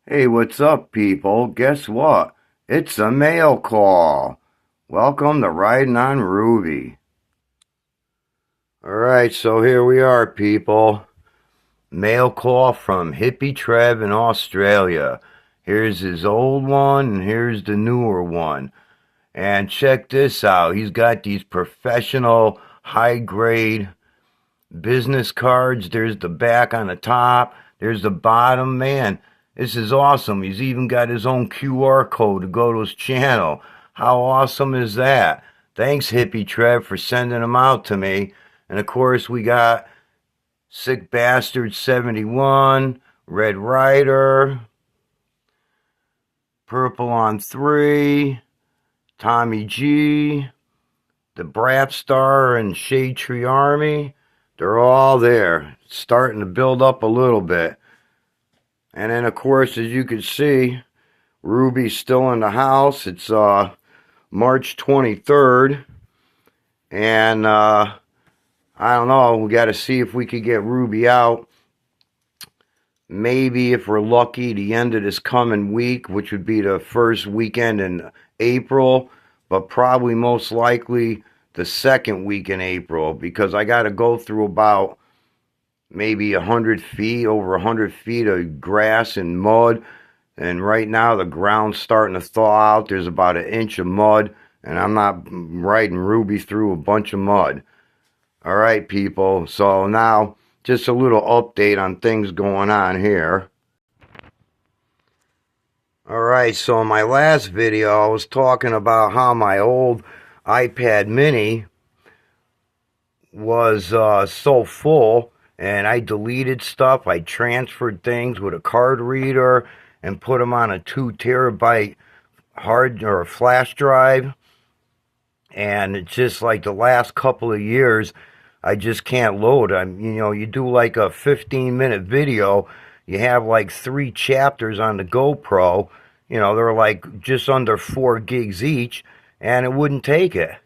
Hey, what's up, people? Guess what? It's a mail call. Welcome to Riding on Ruby. Alright, so here we are, people. Mail call from Hippie Trev in Australia. Here's his old one, and here's the newer one. And check this out. He's got these professional, high grade business cards. There's the back on the top. There's the bottom. Man, this is awesome. He's even got his own QR code to go to his channel. How awesome is that? Thanks, Hippie Trev, for sending them out to me. And of course, we got Sick Bastard 71, Red Rider, Purple on 3, Tommy G, the Brat Star, and Shade Tree Army. They're all there, starting to build up a little bit. And then, of course, as you can see, Ruby's still in the house. It's March 23rd. And I don't know, we got to see if we could get Ruby out. Maybe, if we're lucky, the end of this coming week, which would be the first weekend in April. But probably most likely the second week in April, because I got to go through about maybe 100 feet, over 100 feet of grass and mud. And right now the ground's starting to thaw out. There's about an inch of mud, and I'm not riding Ruby through a bunch of mud. All right, people. So now just a little update on things going on here. All right, so in my last video, I was talking about how my old iPad mini was so full, and I deleted stuff. I transferred things with a card reader and put them on a 2 terabyte hard or flash drive. And it's just like the last couple of years, I just can't load. You do like a 15-minute video, you have like 3 chapters on the GoPro. They're like just under 4 gigs each, and it wouldn't take it.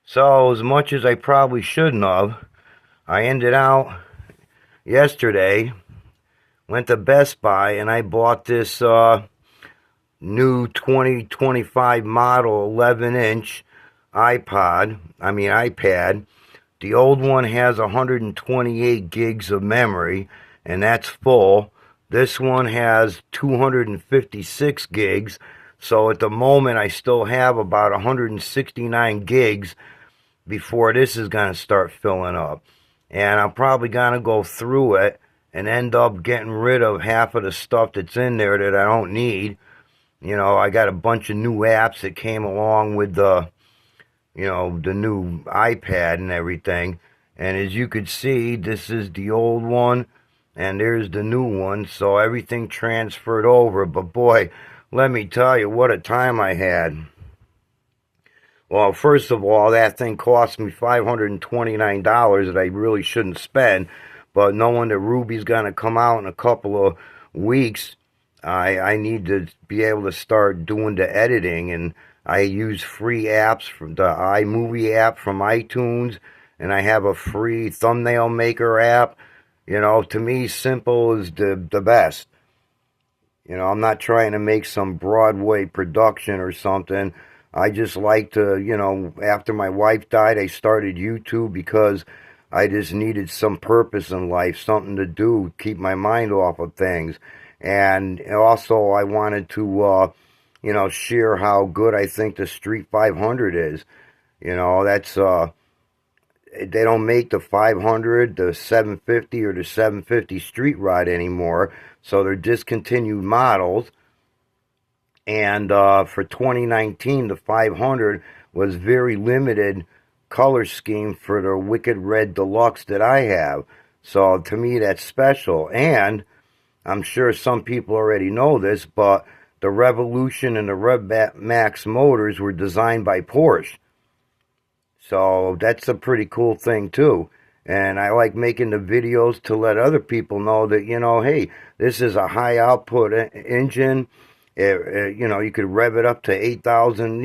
So as much as I probably shouldn't have, I ended out yesterday, went to Best Buy, and I bought this new 2025 model 11-inch iPad. The old one has 128 gigs of memory, and that's full. This one has 256 gigs. So at the moment, I still have about 169 gigs before this is going to start filling up. And I'm probably going to go through it and end up getting rid of half of the stuff that's in there that I don't need. I got a bunch of new apps that came along with the new iPad and everything. And as you could see, this is the old one, and there's the new one. So everything transferred over. But boy, let me tell you, what a time I had. Well, first of all, that thing cost me $529 that I really shouldn't spend. But knowing that Ruby's going to come out in a couple of weeks, I need to be able to start doing the editing. And I use free apps from the iMovie app from iTunes, and I have a free thumbnail maker app. To me, simple is the best. I'm not trying to make some Broadway production or something. I just like to, after my wife died, I started YouTube because I just needed some purpose in life, something to do, keep my mind off of things. And also, I wanted to, share how good I think the Street 500 is. That's, they don't make the 500, the 750, or the 750 Street Rod anymore, so they're discontinued models. And for 2019, the 500 was very limited color scheme for the Wicked Red Deluxe that I have. So to me, that's special. And I'm sure some people already know this, but the Revolution and the Red Max motors were designed by Porsche. So that's a pretty cool thing too. And I like making the videos to let other people know that, hey, this is a high output engine. You could rev it up to 8,000,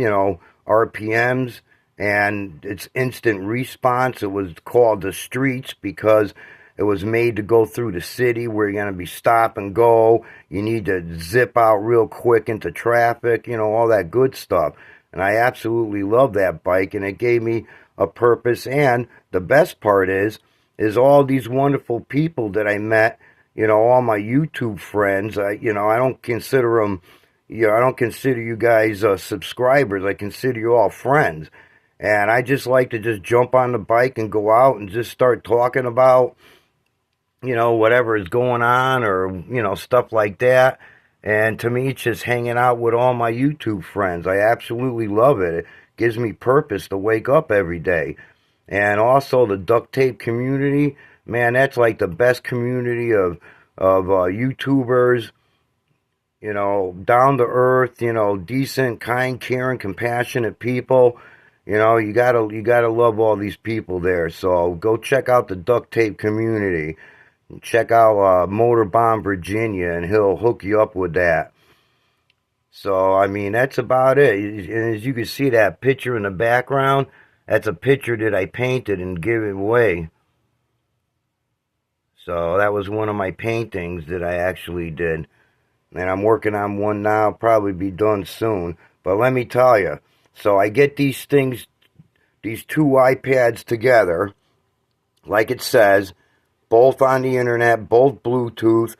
RPMs, and it's instant response. It was called the Streets because It was made to go through the city where you're going to be stop and go. You need to zip out real quick into traffic, all that good stuff. And I absolutely love that bike, and it gave me a purpose. And the best part is all these wonderful people that I met, all my YouTube friends. I don't consider them, I don't consider you guys subscribers. I consider you all friends. And I just like to just jump on the bike and go out and just start talking about, whatever is going on, or, stuff like that. And to me, it's just hanging out with all my YouTube friends. I absolutely love it. It gives me purpose to wake up every day. And also the duct tape community, man, that's like the best community of YouTubers, down to earth, decent, kind, caring, compassionate people. You gotta love all these people there. So go check out the duct tape community. Check out Motor Bomb Virginia, and he'll hook you up with that. So, I mean, that's about it. And as you can see, that picture in the background, that's a picture that I painted and gave it away. So, that was one of my paintings that I actually did. And I'm working on one now, probably be done soon. But let me tell you, so I get these things, these two iPads together, like it says, both on the internet, both Bluetooth.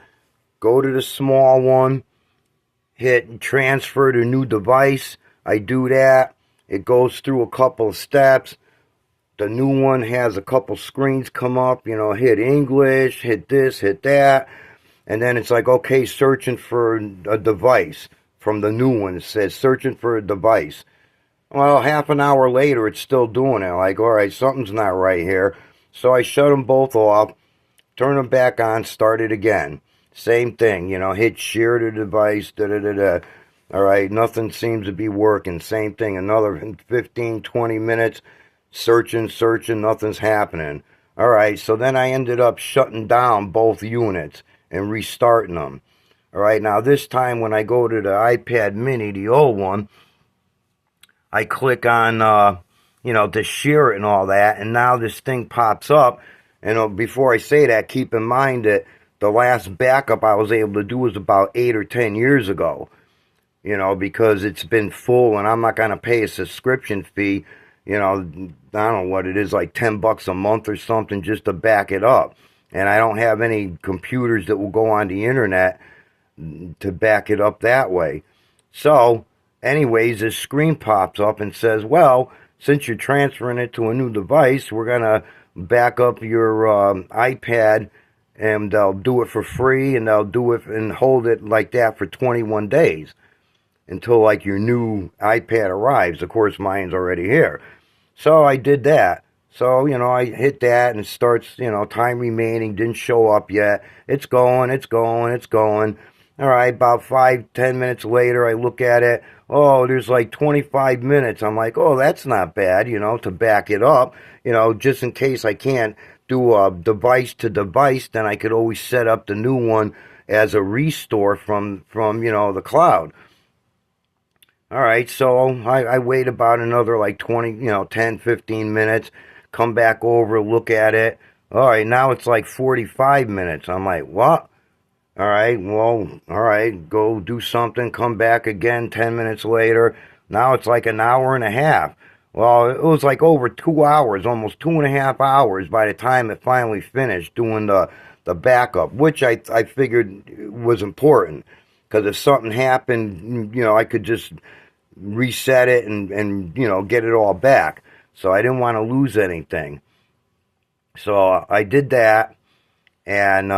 Go to the small one, hit transfer to new device. I do that. It goes through a couple of steps. The new one has a couple screens come up, hit English, hit this, hit that. And then it's like, okay, searching for a device. From the new one, it says searching for a device. Well, half an hour later, it's still doing it. Like, all right, something's not right here. So I shut them both off. Turn them back on, start it again. Same thing, hit share the device, da-da-da-da. All right, nothing seems to be working. Same thing, another 15, 20 minutes, searching, nothing's happening. All right, so then I ended up shutting down both units and restarting them. All right, now this time when I go to the iPad mini, the old one, I click on, to share it and all that, and now this thing pops up. And before I say that, keep in mind that the last backup I was able to do was about 8 or 10 years ago. Because it's been full, and I'm not going to pay a subscription fee. I don't know what it is, like $10 a month or something just to back it up. And I don't have any computers that will go on the internet to back it up that way. So, anyways, this screen pops up and says, well, since you're transferring it to a new device, we're going to back up your iPad, and they'll do it for free, and they'll do it and hold it like that for 21 days until like your new iPad arrives. Of course, mine's already here. So I did that. So, I hit that, and it starts, time remaining, didn't show up yet. It's going. All right, about 5-10 minutes later, I look at it. Oh, there's like 25 minutes. I'm like, oh, that's not bad, to back it up. Just in case I can't do a device to device, then I could always set up the new one as a restore from the cloud. All right, so I wait about another like 10, 15 minutes, come back over, look at it. All right, now it's like 45 minutes. I'm like, what? All right, well, all right, go do something, come back again 10 minutes later. Now it's like an hour and a half. Well, it was like over 2 hours, almost 2.5 hours by the time it finally finished doing the backup, which I figured was important. Because if something happened, I could just reset it and get it all back. So I didn't want to lose anything. So I did that, and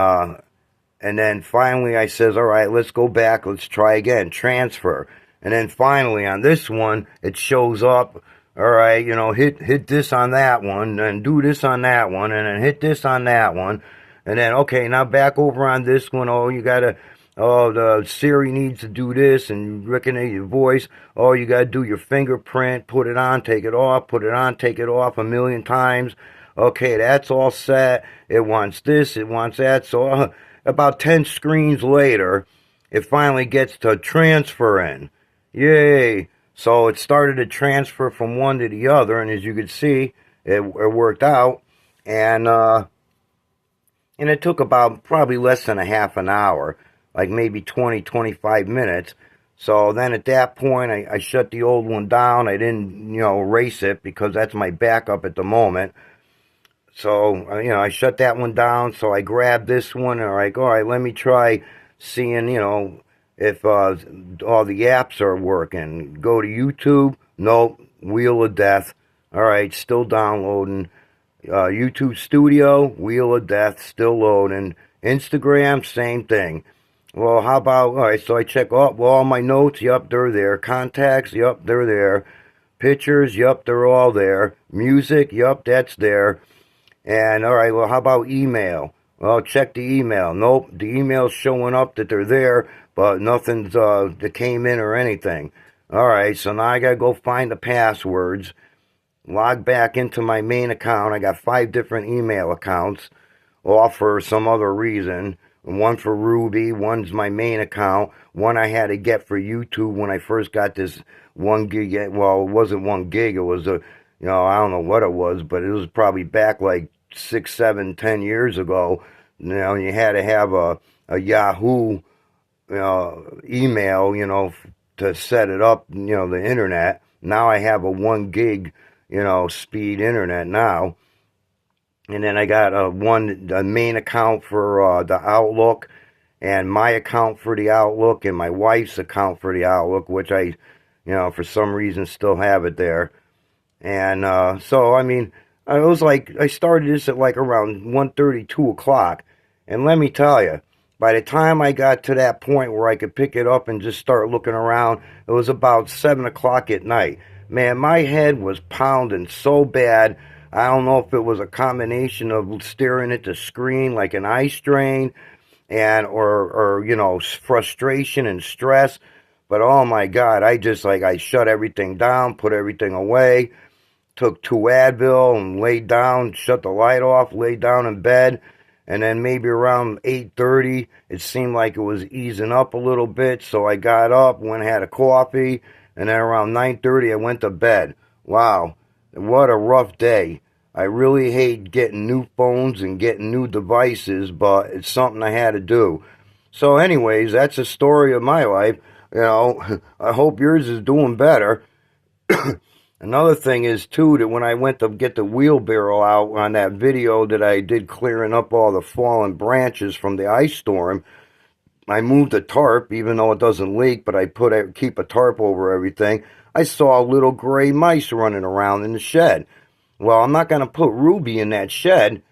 then finally I says, all right, let's go back, let's try again, transfer. And then finally on this one, it shows up, all right, hit this on that one, and do this on that one, and then hit this on that one. And then, okay, now back over on this one, the Siri needs to do this and recognize your voice. Oh, you got to do your fingerprint, put it on, take it off, put it on, take it off 1,000,000 times. Okay, that's all set. It wants this, it wants that. So about 10 screens later, it finally gets to transferring. Yay! So it started to transfer from one to the other, and as you can see, it worked out. And and it took about probably less than a half an hour, like maybe 20, 25 minutes. So then at that point, I shut the old one down. I didn't, erase it because that's my backup at the moment. So, I shut that one down. So I grabbed this one and I'm like, all right, let me try seeing, if all the apps are working. Go to YouTube. Nope. Wheel of Death. All right, still downloading. YouTube Studio, Wheel of Death, still loading. Instagram, same thing. Well, how about, all right, so I check all my notes, yup, they're there. Contacts, yup, they're there. Pictures, yup, they're all there. Music, yup, that's there. And, all right, well, how about email? Well, check the email. Nope, the email's showing up that they're there, but nothing's that came in or anything. All right, so now I got to go find the passwords. Log back into my main account. I got 5 different email accounts, all for some other reason. One for Ruby, one's my main account, one I had to get for YouTube when I first got this 1 gig. Well, it wasn't 1 gig, it was I don't know what it was, but it was probably back like 6, 7, 10 years ago. You had to have a Yahoo email, to set it up, the internet. Now I have a 1 gig speed internet now. And then I got a main account for the Outlook, and my account for the Outlook, and my wife's account for the Outlook, which I, for some reason still have it there. And so, I mean, I was like, I started this at like around 1:30, 2 o'clock. And let me tell you, by the time I got to that point where I could pick it up and just start looking around, it was about 7 o'clock at night. Man, my head was pounding so bad. I don't know if it was a combination of staring at the screen like an eye strain and or frustration and stress. But oh my God, I shut everything down, put everything away, took 2 Advil and laid down, shut the light off, laid down in bed. And then maybe around 8:30, it seemed like it was easing up a little bit. So I got up, went and had a coffee, and then around 9:30, I went to bed. Wow, what a rough day. I really hate getting new phones and getting new devices, but it's something I had to do. So anyways, that's the story of my life. I hope yours is doing better. Another thing is, too, that when I went to get the wheelbarrow out on that video that I did clearing up all the fallen branches from the ice storm, I moved a tarp, even though it doesn't leak, but I keep a tarp over everything. I saw little gray mice running around in the shed. Well, I'm not going to put Ruby in that shed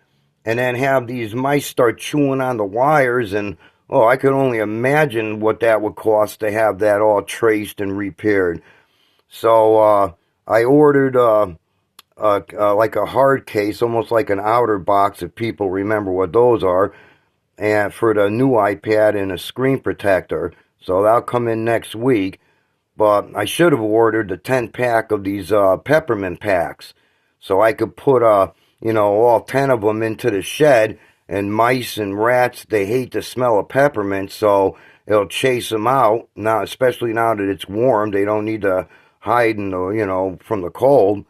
and then have these mice start chewing on the wires, and, I could only imagine what that would cost to have that all traced and repaired. So, I ordered like a hard case, almost like an outer box, if people remember what those are, and for the new iPad, and a screen protector. So that'll come in next week. But I should have ordered the 10-pack of these peppermint packs, so I could put all 10 of them into the shed. And mice and rats, they hate the smell of peppermint, so it'll chase them out. Now, especially now that it's warm, they don't need to hide in the, from the cold.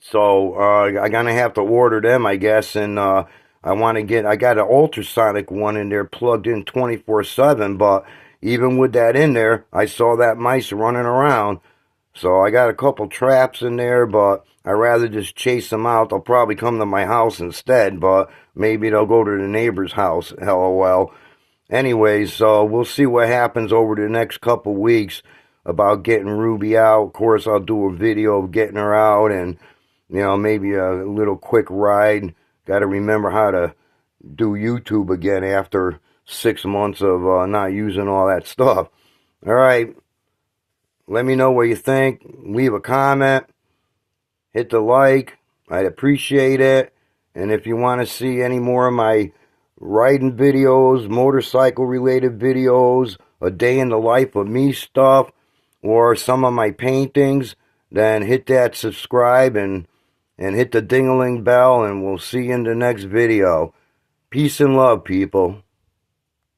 So I'm gonna have to order them, I guess. And I got an ultrasonic one in there plugged in 24/7. But even with that in there, I saw that mice running around. So I got a couple traps in there, but I'd rather just chase them out. They'll probably come to my house instead, but maybe they'll go to the neighbor's house. LOL. Anyways, so we'll see what happens over the next couple weeks about getting Ruby out. Of course, I'll do a video of getting her out, and maybe a little quick ride. Got to remember how to do YouTube again after 6 months of not using all that stuff. All right. Let me know what you think. Leave a comment. Hit the like. I'd appreciate it. And if you want to see any more of my riding videos, motorcycle related videos, a day in the life of me stuff, or some of my paintings, then hit that subscribe and hit the ding-a-ling bell, and we'll see you in the next video. Peace and love, people.